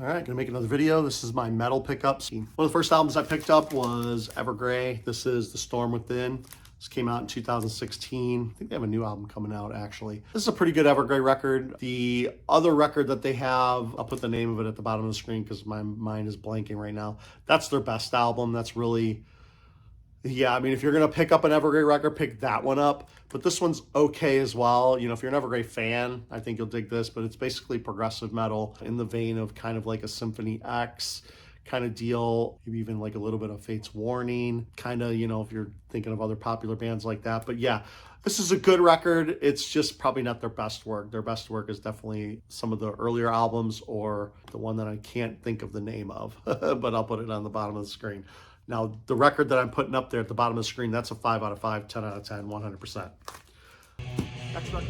All right, gonna make another video. This is my metal pickups. One of the first albums I picked up was Evergrey. This is The Storm Within. This came out in 2016. I think they have a new album coming out, actually. This is a pretty good Evergrey record. The other record that they have, I'll put the name of it at the bottom of the screen because my mind is blanking right now. That's their best album. That's really, yeah, I mean, if you're gonna pick up an Evergrey record, pick that one up. But this one's okay as well. You know, if you're an Evergrey fan, I think you'll dig this, but it's basically progressive metal in the vein of kind of like a Symphony X kind of deal, maybe even like a little bit of Fate's Warning, kind of, you know, if you're thinking of other popular bands like that. But yeah, this is a good record. It's just probably not their best work. Their best work is definitely some of the earlier albums or the one that I can't think of the name of, but I'll put it on the bottom of the screen. Now, the record that I'm putting up there at the bottom of the screen, that's a 5 out of 5, 10 out of 10, 100%. Next record.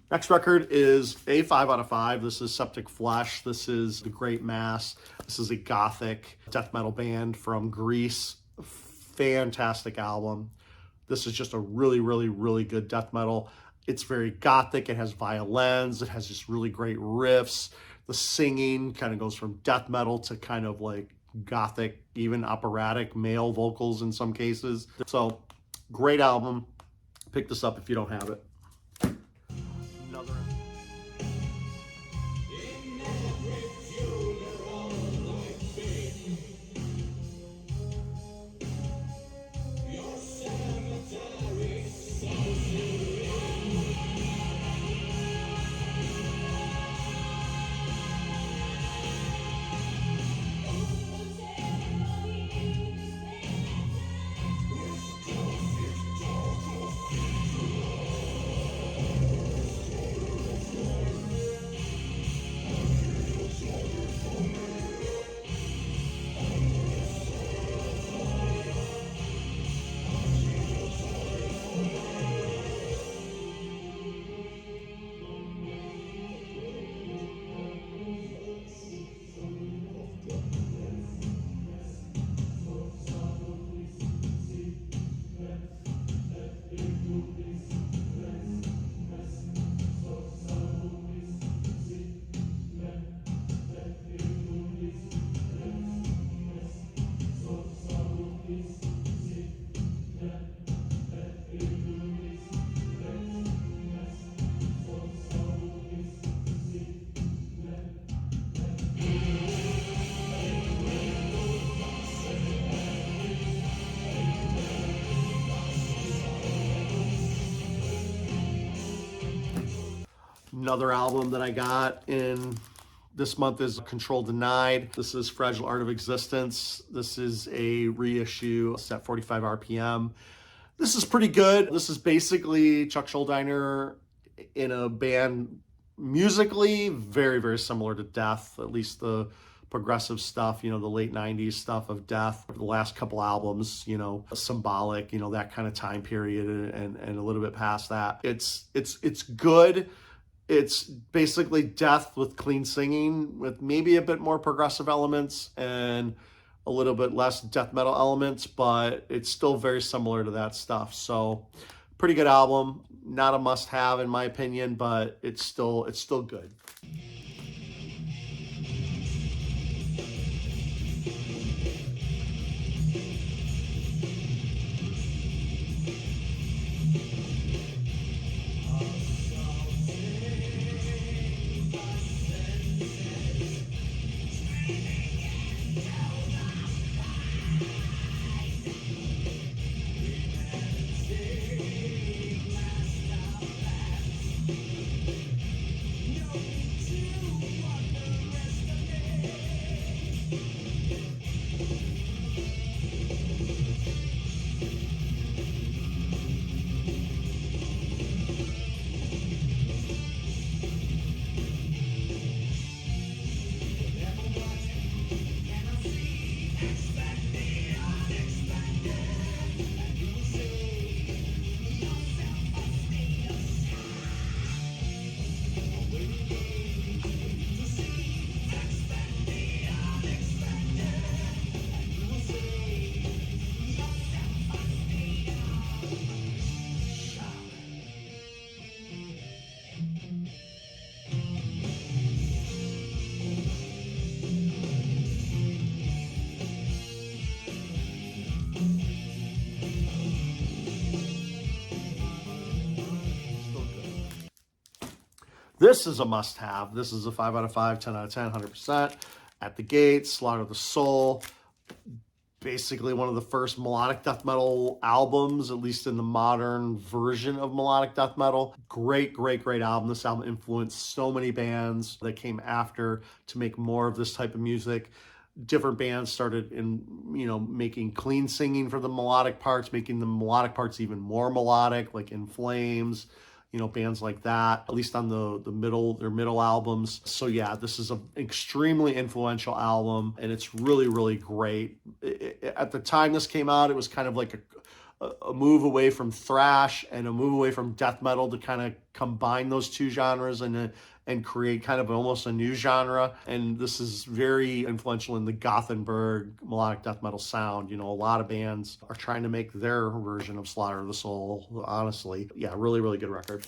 Next record is a 5 out of 5. This is Septic Flesh. This is The Great Mass. This is a gothic death metal band from Greece. Fantastic album. This is just a really, really, really good death metal. It's very gothic. It has violins. It has just really great riffs. The singing kind of goes from death metal to kind of like gothic, even operatic male vocals in some cases. So great album. Pick this up if you don't have it. Another album that I got in this month is Control Denied. This is Fragile Art of Existence. This is a reissue set 45 RPM. This is pretty good. This is basically Chuck Schuldiner in a band musically very, very similar to Death, at least the progressive stuff, you know, the late 90s stuff of Death, the last couple albums, you know, Symbolic, you know, that kind of time period and a little bit past that. It's good. It's basically Death with clean singing with maybe a bit more progressive elements and a little bit less death metal elements, but it's still very similar to that stuff. So Pretty good album. Not a must-have in my opinion, but it's still good. This is a must-have. This is a 5 out of 5, 10 out of 10, 100%. At the Gates, Slaughter of the Soul. Basically one of the first melodic death metal albums, at least in the modern version of melodic death metal. Great, great, great album. This album influenced so many bands that came after to make more of this type of music. Different bands started making clean singing for the melodic parts, making the melodic parts even more melodic, like In Flames, bands like that, at least on their middle albums. So yeah, this is an extremely influential album, and it's really, really great. At the time this came out, it was kind of like a move away from thrash and a move away from death metal to kind of combine those two genres and create kind of almost a new genre. And this is very influential in the Gothenburg melodic death metal sound. A lot of bands are trying to make their version of Slaughter of the Soul, honestly. Yeah, really, really good record.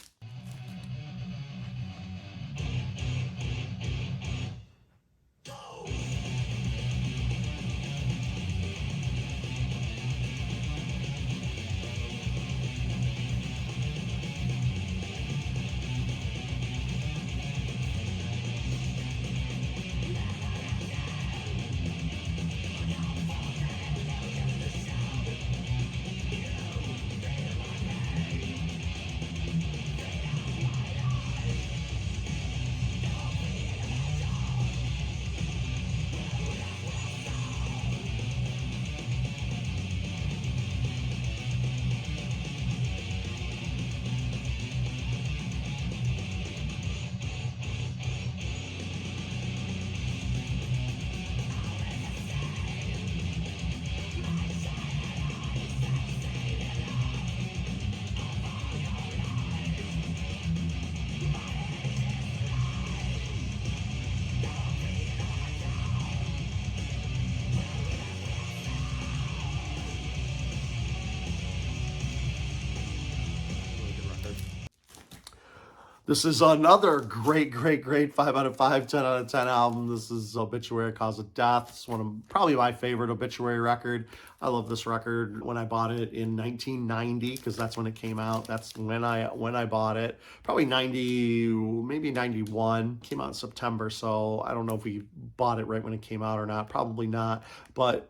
This is another great, great, great 5 out of 5, 10 out of 10 album. This is Obituary, Cause of Death. It's one of probably my favorite Obituary record. I love this record. When I bought it in 1990, because that's when it came out. That's when I bought it. Probably 90, maybe 91. Came out in September, so I don't know if we bought it right when it came out or not. Probably not, but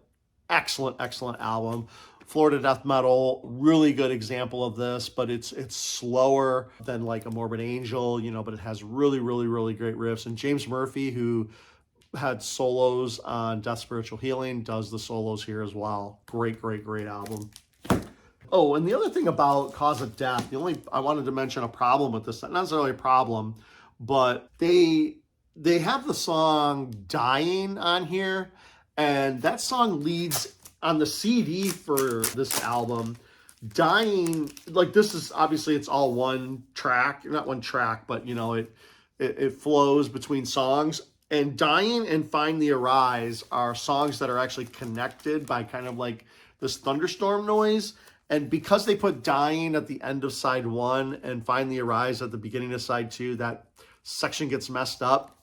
excellent, excellent album. Florida death metal, really good example of this, but it's slower than like a Morbid Angel, but it has really, really, really great riffs. And James Murphy, who had solos on Death Spiritual Healing, does the solos here as well. Great, great, great album. Oh, and the other thing about Cause of Death, I wanted to mention a problem with this, not necessarily a problem, but they have the song Dying on here, and that song leads on the CD for this album. Dying, like this is obviously it's all one track, not one track, but it flows between songs. And Dying and Find the Arise are songs that are actually connected by kind of like this thunderstorm noise. And because they put Dying at the end of side 1 and Finally Arise at the beginning of side 2, that section gets messed up.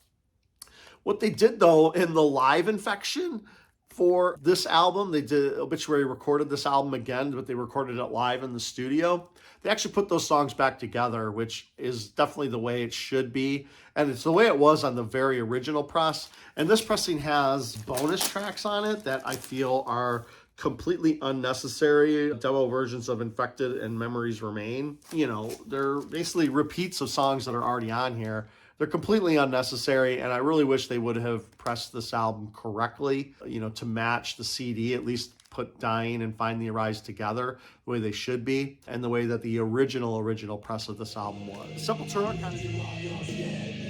What they did, though, in the live infection for this album, they did Obituary recorded this album again, but they recorded it live in the studio. They actually put those songs back together, which is definitely the way it should be. And it's the way it was on the very original press. And this pressing has bonus tracks on it that I feel are completely unnecessary. Demo versions of Infected and Memories Remain. You know, they're basically repeats of songs that are already on here. They're completely unnecessary, and I really wish they would have pressed this album correctly, you know, to match the CD, at least put Dying and Finally Arise together the way they should be, and the way that the original press of this album was. Sepultura kind of...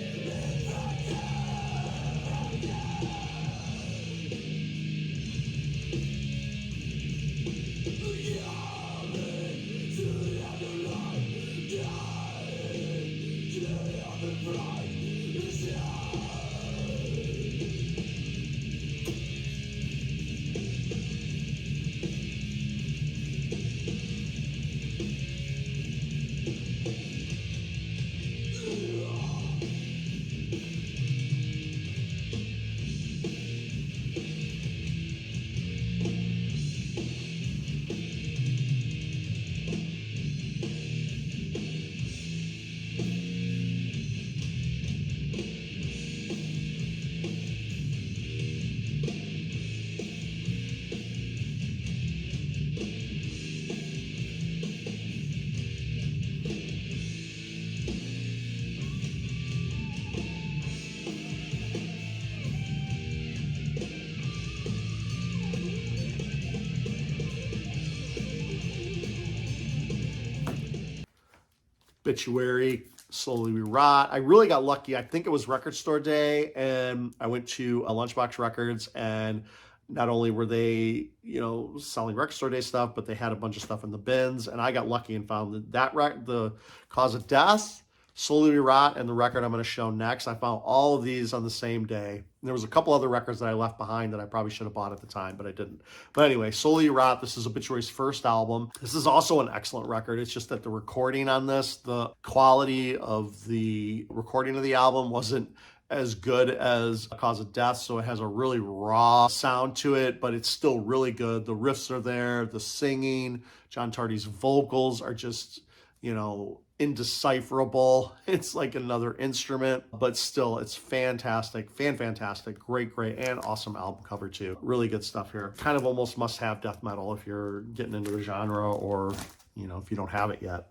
Obituary, Slowly We Rot. I really got lucky. I think it was record store day, and I went to a Lunchbox Records, and not only were they, you know, selling record store day stuff, but they had a bunch of stuff in the bins, and I got lucky and found the Cause of Death, Slowly We Rot, and the record I'm going to show next. I found all of these on the same day. And there was a couple other records that I left behind that I probably should have bought at the time, but I didn't. But anyway, Slowly We Rot, this is Obituary's first album. This is also an excellent record. It's just that the recording on this, the quality of the recording of the album wasn't as good as Cause of Death, so it has a really raw sound to it, but it's still really good. The riffs are there, the singing, John Tardy's vocals are just, you know, indecipherable. It's like another instrument, but still, it's fantastic, fantastic, great, and awesome album cover too. Really good stuff here. Kind of almost must-have death metal if you're getting into the genre, or, you know, if you don't have it yet.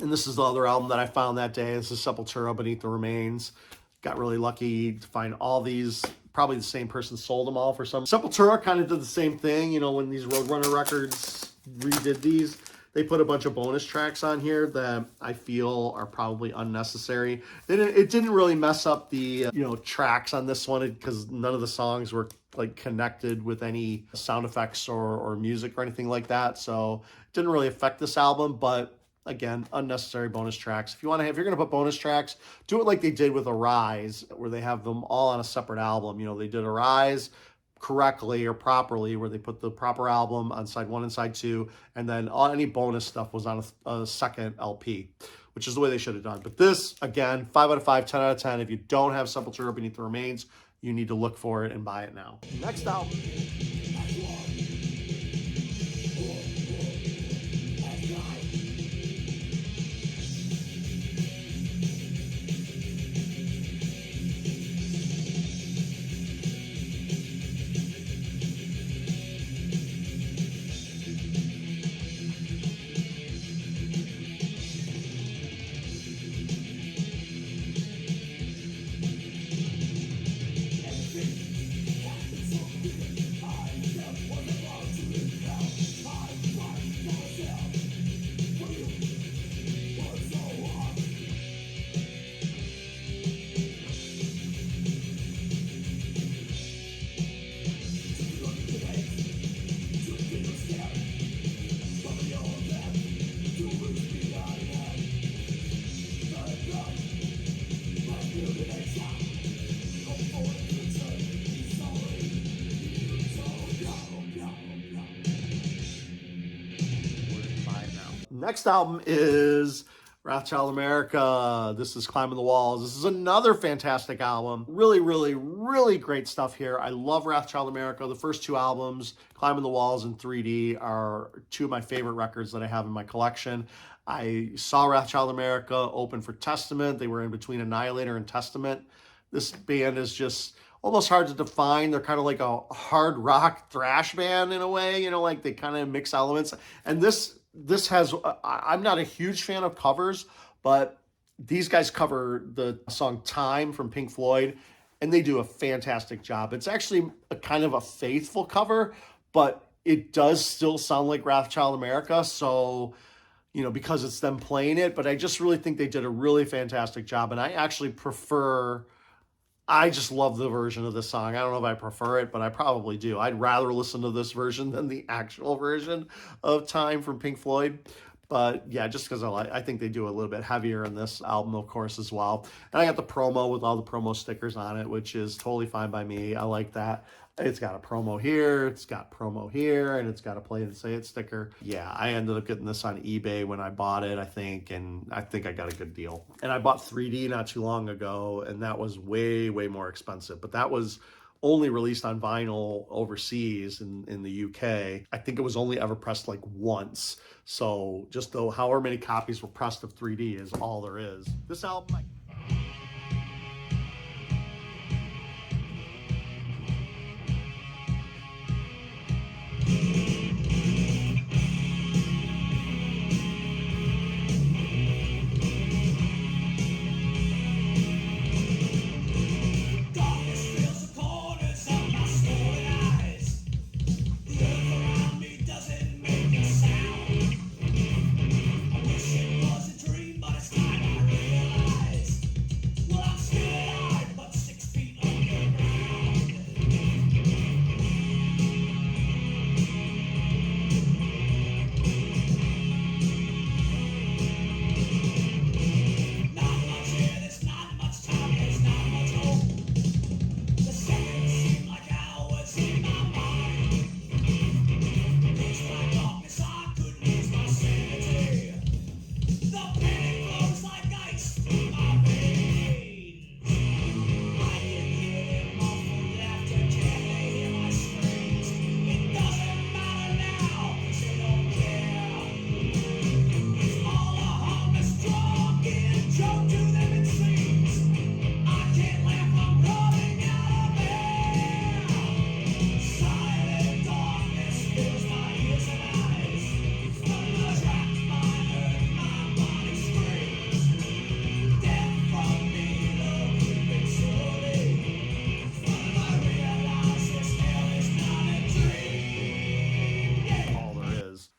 And this is the other album that I found that day. This is Sepultura, Beneath the Remains. Got really lucky to find all these. Probably the same person sold them all for some. Sepultura kind of did the same thing. You know, when these Roadrunner Records redid these, they put a bunch of bonus tracks on here that I feel are probably unnecessary. It didn't really mess up the, you know, tracks on this one, because none of the songs were like connected with any sound effects or music or anything like that. So it didn't really affect this album, but again, unnecessary bonus tracks. If you're going to put bonus tracks, do it like they did with Arise, where they have them all on a separate album. You know, they did Arise correctly or properly, where they put the proper album on side 1 and side 2, and then any bonus stuff was on a second LP, which is the way they should have done. But this, again, 5 out of 5, 10 out of 10. If you don't have Sepultura Beneath the Remains, you need to look for it and buy it now. Next album. Next album is Wrathchild America. This is Climbing the Walls. This is another fantastic album. Really, really, really great stuff here. I love Wrathchild America. The first two albums, Climbing the Walls and 3D, are two of my favorite records that I have in my collection. I saw Wrathchild America open for Testament. They were in between Annihilator and Testament. This band is just almost hard to define. They're kind of like a hard rock thrash band in a way, you know, like they kind of mix elements. And this has, I'm not a huge fan of covers, but these guys cover the song Time from Pink Floyd, and they do a fantastic job. It's actually a kind of a faithful cover, but it does still sound like Wrathchild America. So, you know, because it's them playing it, but I just really think they did a really fantastic job. And I actually I just love the version of this song. I don't know if I prefer it, but I probably do. I'd rather listen to this version than the actual version of Time from Pink Floyd. But yeah, just because I think they do a little bit heavier in this album, of course, as well. And I got the promo with all the promo stickers on it, which is totally fine by me. I like that. It's got a promo here, it's got promo here, and it's got a play and say it sticker. Yeah, I ended up getting this on eBay when I bought it, I think, and I think I got a good deal. And I bought 3D not too long ago, and that was way, way more expensive. But that was only released on vinyl overseas in the UK. I think it was only ever pressed like once. So just though however many copies were pressed of 3D is all there is. This album...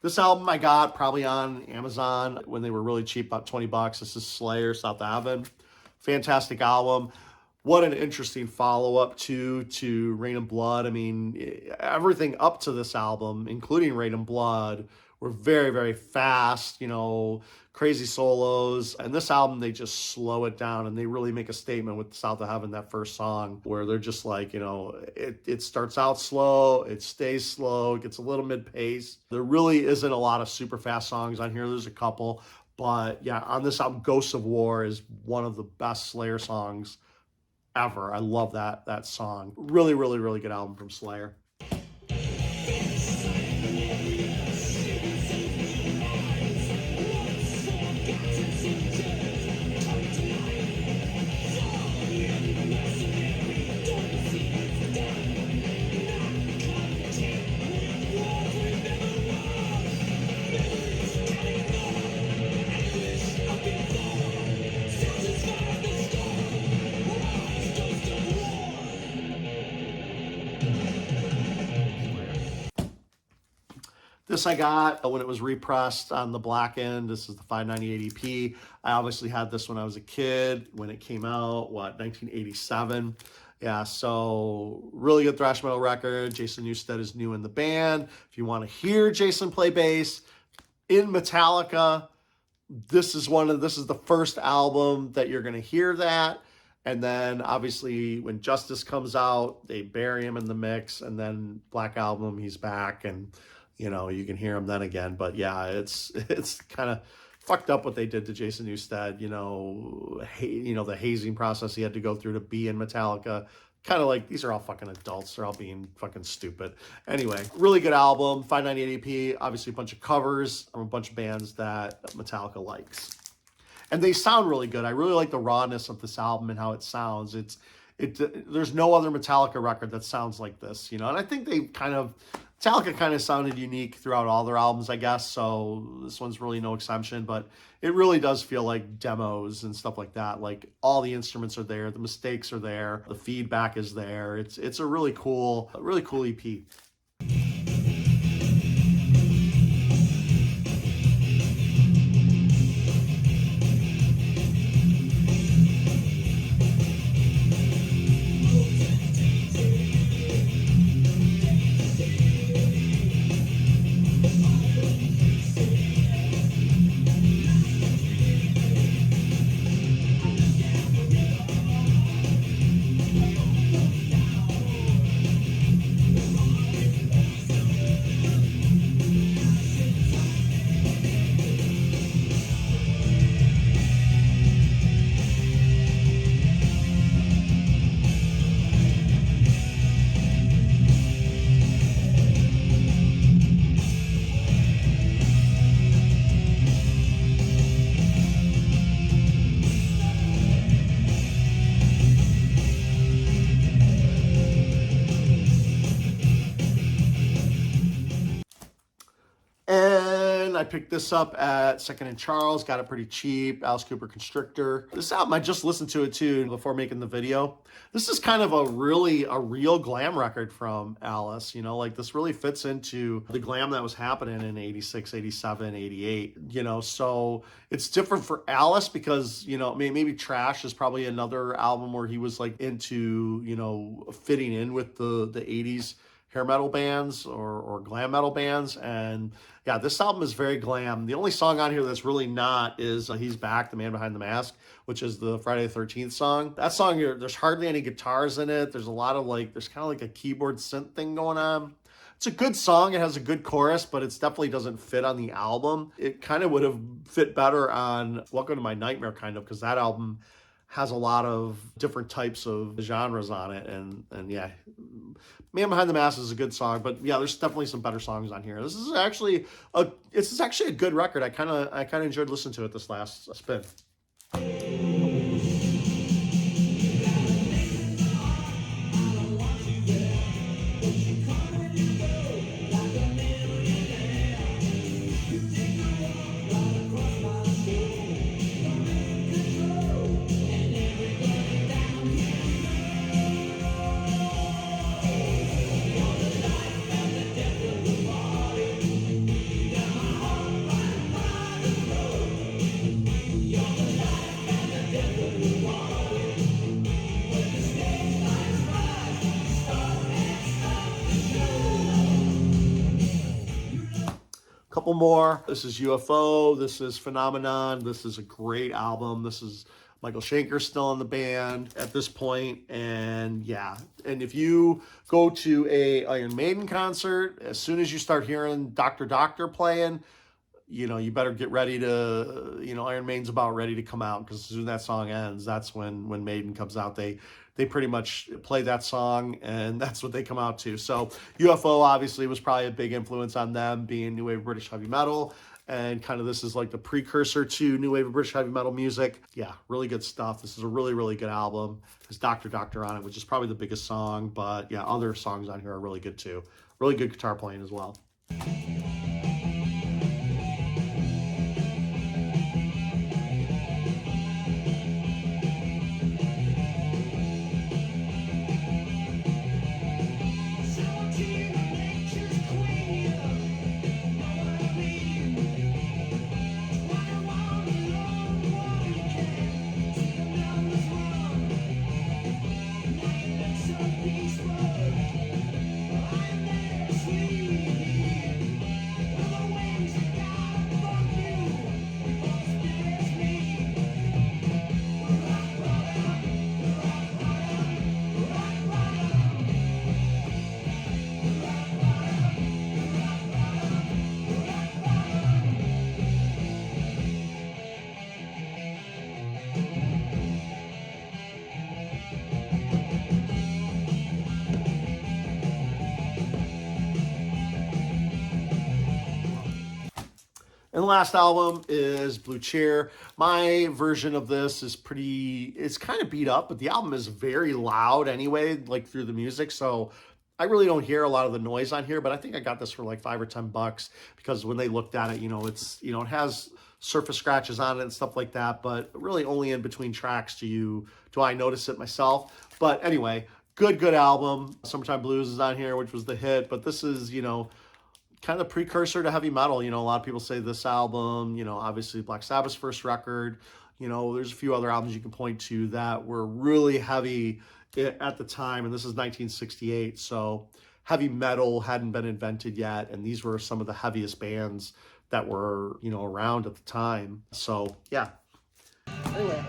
This album I got probably on Amazon when they were really cheap, about 20 bucks. This is Slayer, South Heaven. Fantastic album. What an interesting follow-up to Rain and Blood. I mean, everything up to this album, including Rain and Blood, were very, very fast, you know, crazy solos. And this album, they just slow it down and they really make a statement with South of Heaven, that first song, where they're just like, you know, it starts out slow, it stays slow, it gets a little mid-pace. There really isn't a lot of super fast songs on here. There's a couple, But yeah, on this album, Ghosts of War is one of the best Slayer songs ever. I love that song. Really, really, really good album from Slayer. This I got when it was repressed on the black end. This is the 598 EP. I obviously had this when I was a kid, when it came out, 1987. Yeah, so really good thrash metal record. Jason Newsted is new in the band. If you want to hear Jason play bass in Metallica, this is the first album that you're going to hear that. And then obviously when Justice comes out, they bury him in the mix, and then Black Album, he's back, and you can hear him then again. But yeah, it's kind of fucked up what they did to Jason Newsted. The hazing process he had to go through to be in Metallica. Kind of like, these are all fucking adults. They're all being fucking stupid. Anyway, really good album. 598 EP. Obviously a bunch of covers from a bunch of bands that Metallica likes. And they sound really good. I really like the rawness of this album and how it sounds. There's no other Metallica record that sounds like this, And I think Metallica kind of sounded unique throughout all their albums, I guess. So this one's really no exception, but it really does feel like demos and stuff like that. Like, all the instruments are there, the mistakes are there, the feedback is there. It's a really cool EP. And I picked this up at Second and Charles, got it pretty cheap. Alice Cooper Constrictor. This album, I just listened to it too before making the video. This is kind of a real glam record from Alice. Like, this really fits into the glam that was happening in 86, 87, 88. So it's different for Alice because, maybe Trash is probably another album where he was like into, fitting in with the 80s hair metal bands or glam metal bands. And yeah, this album is very glam. The only song on here that's really not is He's Back, The Man Behind the Mask, which is the Friday the 13th song. That song, there's hardly any guitars in it. There's a lot of there's kind of like a keyboard synth thing going on. It's a good song. It has a good chorus, but it definitely doesn't fit on the album. It kind of would have fit better on Welcome to My Nightmare, kind of, because that album has a lot of different types of genres on it. And yeah, Man Behind the Mask is a good song, but yeah, there's definitely some better songs on here. This is actually a good record. I kind of enjoyed listening to it this last spin. Couple more. This is UFO. This is Phenomenon. This is a great album. This is Michael Schenker still in the band at this point. And yeah, and if you go to a Iron Maiden concert, as soon as you start hearing Dr. Doctor playing, you better get ready to, Iron Maiden's about ready to come out, because as soon as that song ends, that's when Maiden comes out. They pretty much play that song, and that's what they come out to. So UFO obviously was probably a big influence on them, being new wave British heavy metal. And kind of this is like the precursor to new wave of British heavy metal music. Yeah, really good stuff. This is a really, really good album. There's Dr. Doctor on it, which is probably the biggest song. But yeah, other songs on here are really good too. Really good guitar playing as well. And the last album is Blue Cheer. My version of this is it's kind of beat up, but the album is very loud anyway, like through the music. So I really don't hear a lot of the noise on here, but I think I got this for like $5 or $10 because when they looked at it, it has surface scratches on it and stuff like that, but really only in between tracks do I notice it myself. But anyway, good album. Summertime Blues is on here, which was the hit, but this is, kind of the precursor to heavy metal. A lot of people say this album, obviously Black Sabbath's first record, there's a few other albums you can point to that were really heavy at the time. And this is 1968. So heavy metal hadn't been invented yet. And these were some of the heaviest bands that were, around at the time. So yeah. Anyway.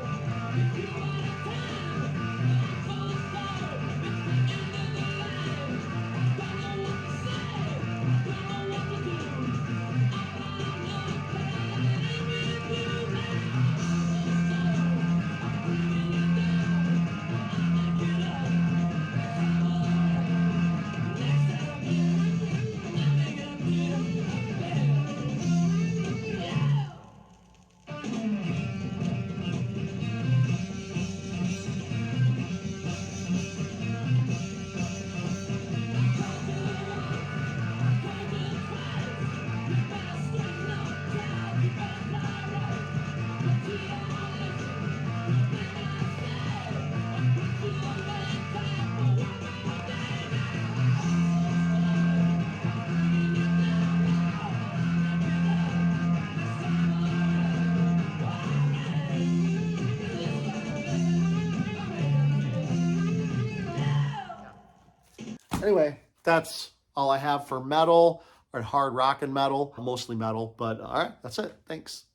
Anyway, that's all I have for metal or hard rock and metal, mostly metal, but all right, that's it. Thanks.